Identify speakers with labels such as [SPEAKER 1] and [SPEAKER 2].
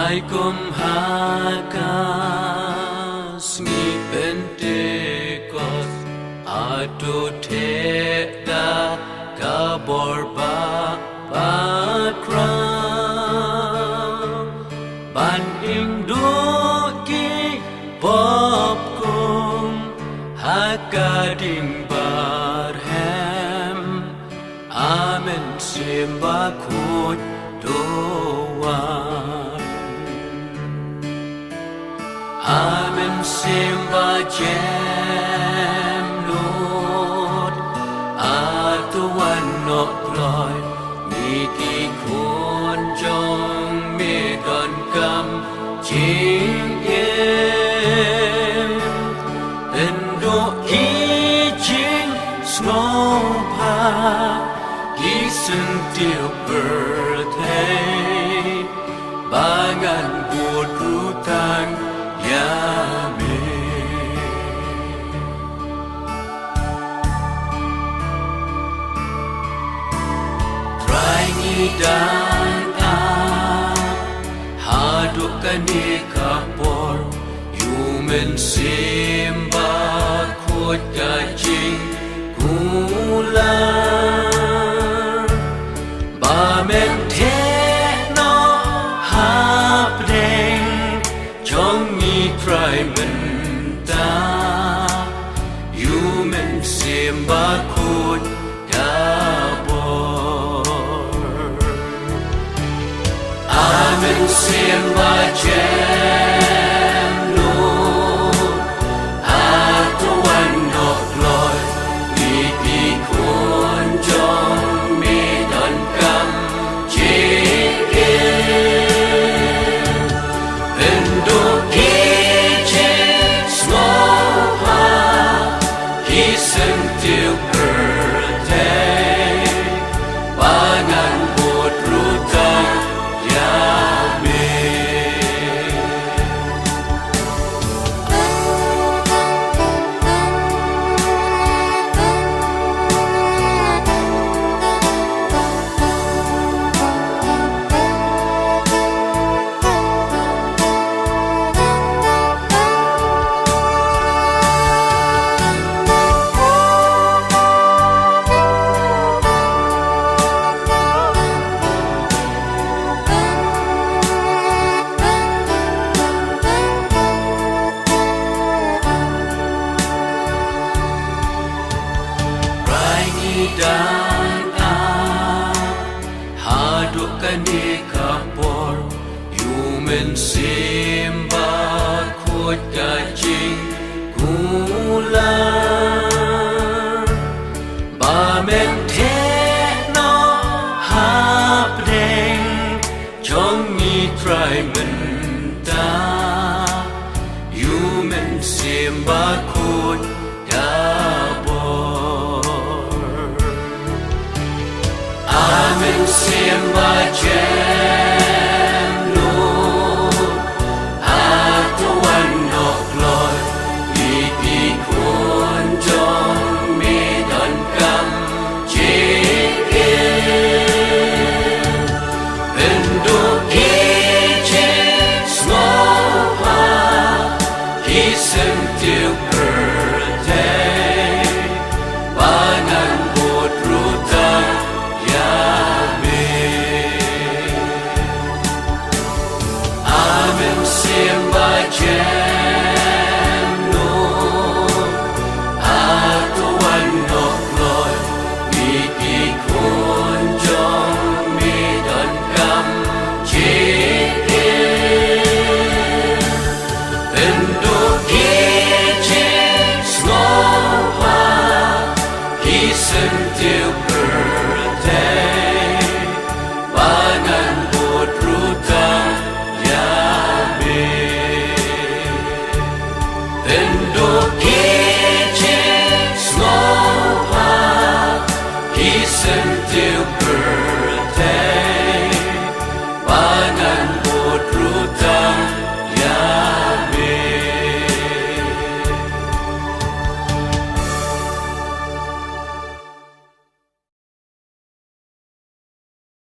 [SPEAKER 1] Aikum hakas mi pentekos ado teda kaborba pakram ban ing duki popkum hakading barhem amen simbakut doan amen simba jem Lord atuan nok loy mi ki kun jong mi don kam jing yem en do ki jing snow pa ki sun tiêu birthday bangan buat rutang yame try ni dan haduk kani kapor human simba khut kajing kula ba men the no hapdeng chong ni try men ta human simba khut kapor amen simba jem Lord atuan nok loy mi pi kun jong mi don kam jing en do ki jing small pa ki sen tiêu birthday bangan buat rutang yame dan haduk kani kapor human simba khut kajing kula ba men the no hapdeng chong ni try men ta human simba khut Amen simba jem